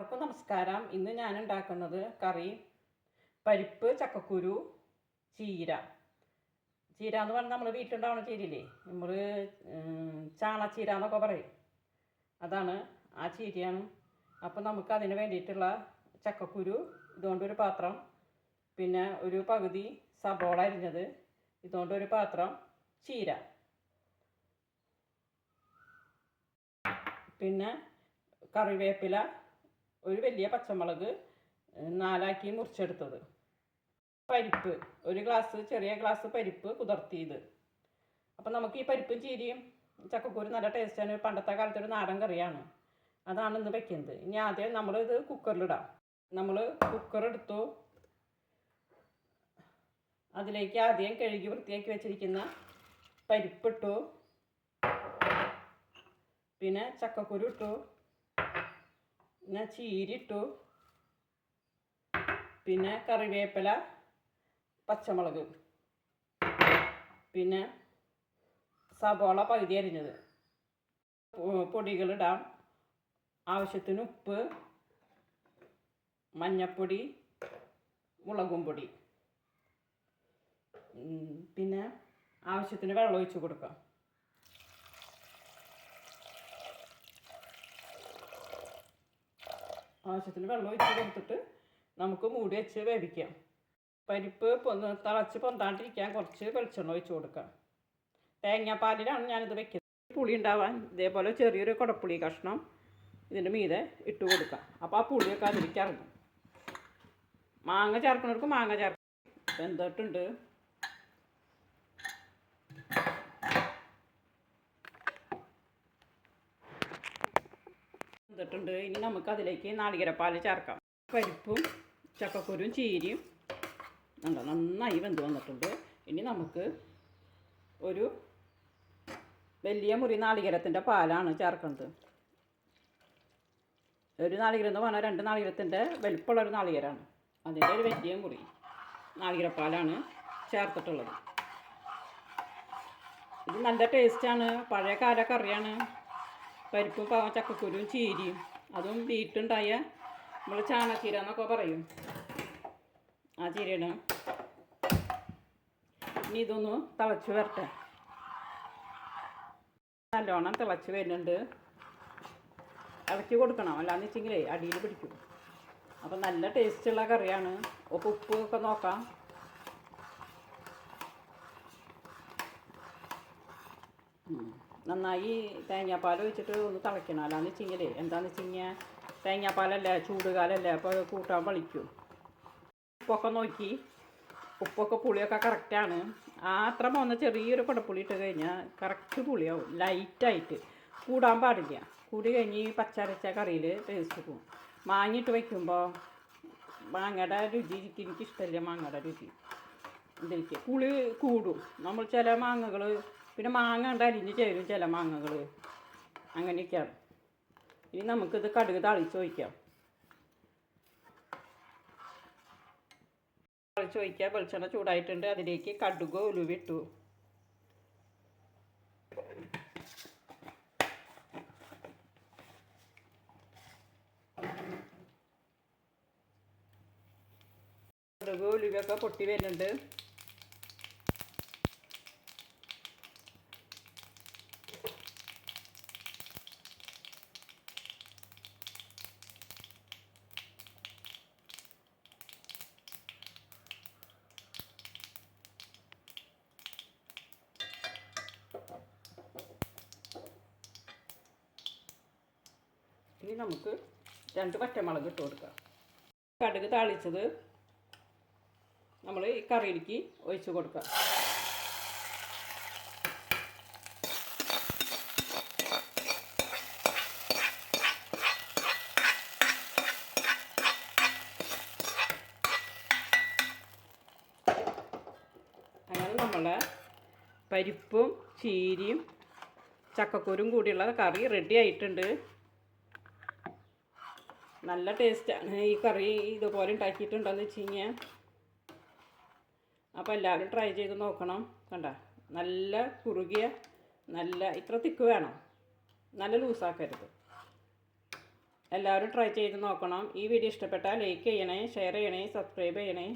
എല്ലാവർക്കും നമസ്കാരം. ഇന്ന് ഞാൻ ഉണ്ടാക്കുന്നത് കറി പരിപ്പ്, ചക്കക്കുരു, ചീര. ചീര എന്ന് പറഞ്ഞാൽ നമ്മൾ വീട്ടിലുണ്ടാവുന്ന ചീരയില്ലേ, നമ്മൾ ചാണച്ചീര എന്നൊക്കെ പറയും, അതാണ് ആ ചീരയാണ്. അപ്പം നമുക്ക് അതിന് വേണ്ടിയിട്ടുള്ള ചക്കക്കുരു ഇതുകൊണ്ടൊരു പാത്രം, പിന്നെ ഒരു പകുതി സബോള അരിഞ്ഞത്, ഇതുകൊണ്ടൊരു പാത്രം ചീര, പിന്നെ കറിവേപ്പില, ഒരു വലിയ പച്ചമുളക് 4 മുറിച്ചെടുത്തത്, പരിപ്പ് ഒരു ഗ്ലാസ്, ചെറിയ ഗ്ലാസ് പരിപ്പ് കുതിർത്തിയത്. അപ്പം നമുക്ക് ഈ പരിപ്പും ചീരയും ചക്കക്കുരു നല്ല ടേസ്റ്റാണ്. പണ്ടത്തെ കാലത്തൊരു നാടൻ കറിയാണ്, അതാണ് ഇന്ന് വെക്കുന്നത്. ഇനി ആദ്യം നമ്മളിത് കുക്കറിലിടാം. നമ്മൾ കുക്കർ എടുത്തു, അതിലേക്ക് ആദ്യം കഴുകി വൃത്തിയാക്കി വെച്ചിരിക്കുന്ന പരിപ്പിട്ടു, പിന്നെ ചക്കക്കുരു ഇട്ടു, പിന്നെ ചീര ഇട്ടു, പിന്നെ കറിവേപ്പില, പച്ചമുളക്, പിന്നെ സബോള പകുതി അരിഞ്ഞത്. പൊടികളിടാം. ആവശ്യത്തിന് ഉപ്പ്, മഞ്ഞൾപ്പൊടി, മുളകും പൊടി, പിന്നെ ആവശ്യത്തിന് വെള്ളം ഒഴിച്ച് കൊടുക്കാം. ആവശ്യത്തിന് വെള്ളം ഒഴിച്ച് കൊടുത്തിട്ട് നമുക്ക് മൂടി വെച്ച് വേവിക്കാം. പരിപ്പ് തിളച്ച് പൊന്താണ്ടിരിക്കാൻ കുറച്ച് വെളിച്ചെണ്ണ ഒഴിച്ച് കൊടുക്കാം. തേങ്ങാപ്പാലിലാണ് ഞാനിത് വെക്കുന്നത്. പുളി ഉണ്ടാവാൻ ഇതേപോലെ ചെറിയൊരു കുടപ്പുളി കഷ്ണം ഇതിൻ്റെ മീതെ ഇട്ട് കൊടുക്കാം. അപ്പോൾ ആ പുളിയൊക്കെ അതിലേക്ക് ഇറങ്ങും. മാങ്ങ ചേർക്കുന്നവർക്ക് മാങ്ങ ചേർക്കും. വെന്തിട്ടുണ്ട്. ഇനി നമുക്ക് അതിലേക്ക് നാളികേരപ്പാൽ ചേർക്കാം. പരിപ്പും ചക്കക്കുരും ചീരയും നന്നായി വെന്ത് വന്നിട്ടുണ്ട്. ഇനി നമുക്ക് ഒരു വലിയ മുറി നാളികേരത്തിൻ്റെ പാലാണ് ചേർക്കുന്നത്. ഒരു നാളികേരം എന്ന് പറഞ്ഞാൽ 2 നാളികേരത്തിൻ്റെ വലിപ്പമുള്ളൊരു നാളികേരമാണ്. അതിൻ്റെ ഒരു വലിയ മുറി നാളികേരപ്പാലാണ് ചേർത്തിട്ടുള്ളത്. ഇത് നല്ല ടേസ്റ്റാണ്. പഴയ കാല കറിയാണ്. പരിപ്പും ചക്കക്കുരും ചീരയും, അതും വീട്ടുണ്ടായ നമ്മൾ ചാണച്ചീര എന്നൊക്കെ പറയും, ആ ചീരയാണ്. ഇനി ഇതൊന്ന് തിളച്ച് വരട്ടെ. നല്ലോണം തിളച്ച് വരുന്നുണ്ട്. ഇളക്കി കൊടുക്കണം, അല്ലാന്ന് വെച്ചെങ്കിലേ അടിയിൽ പിടിക്കും. അപ്പം നല്ല ടേസ്റ്റുള്ള കറിയാണ്. അപ്പോൾ ഉപ്പ് ഒക്കെ നോക്കാം. നന്നായി തേങ്ങാപ്പാൽ ഒഴിച്ചിട്ട് ഒന്ന് തിളയ്ക്കണം. അല്ലാന്ന് വെച്ചെങ്കിലേ എന്താണെന്ന് വെച്ച് കഴിഞ്ഞാൽ തേങ്ങാപ്പാലല്ലേ, ചൂടുകാലല്ലേ, അപ്പോൾ കൂട്ടാൻ പളിക്കും. ഉപ്പൊക്കെ നോക്കി, ഉപ്പൊക്കെ പുളിയൊക്കെ കറക്റ്റാണ്. അത്ര പോകുന്ന ചെറിയൊരു കുടപ്പുളി ഇട്ട് കഴിഞ്ഞാൽ കറക്റ്റ് പുളിയാവും. ലൈറ്റായിട്ട്, കൂടാൻ പാടില്ല. കൂടി കഴിഞ്ഞ് പച്ചരച്ച കറിയിൽ ടേസ്റ്റ് പോകും. മാങ്ങയിട്ട് വയ്ക്കുമ്പോൾ മാങ്ങയുടെ രുചി എനിക്കിഷ്ടമില്ല. മാങ്ങയുടെ രുചി ഇതിലേക്ക് പുളി കൂടും. നമ്മൾ ചില മാങ്ങകൾ, പിന്നെ മാങ്ങ ഉണ്ട് അരിഞ്ഞ് ചേരും ചില മാങ്ങകൾ, അങ്ങനെയൊക്കെയാണ്. ഇനി നമുക്കിത് കടുക് താളിച്ച് വയ്ക്കാം. താളിച്ച് വയ്ക്കുക. വെളിച്ചെണ്ണ ചൂടായിട്ടുണ്ട്. അതിലേക്ക് കടുക് ഉലുവിട്ടു. കടുക് ഉലുവൊക്കെ പൊട്ടി വരുന്നുണ്ട്. ഇനി നമുക്ക് 2 പച്ചമുളക് ഇട്ട് കൊടുക്കാം. കടുക് താളിച്ചത് നമ്മൾ ഈ കറിയിലേക്ക് ഒഴിച്ച് കൊടുക്കാം. അങ്ങനെ നമ്മളെ പരിപ്പും ചീരയും ചക്കക്കുരും കൂടിയുള്ള കറി റെഡി ആയിട്ടുണ്ട്. നല്ല ടേസ്റ്റാണ് ഈ കറി. ഇതുപോലെ ഉണ്ടാക്കിയിട്ടുണ്ടെന്ന് വെച്ച് കഴിഞ്ഞാൽ അപ്പോൾ എല്ലാവരും ട്രൈ ചെയ്ത് നോക്കണം. കണ്ട, നല്ല കുറുകിയ, നല്ല ഇത്ര തിക്ക് വേണം, നല്ല ലൂസാക്കരുത്. എല്ലാവരും ട്രൈ ചെയ്ത് നോക്കണം. ഈ വീഡിയോ ഇഷ്ടപ്പെട്ടാൽ ലൈക്ക് ചെയ്യണേ, ഷെയർ ചെയ്യണേ, സബ്സ്ക്രൈബ് ചെയ്യണേ.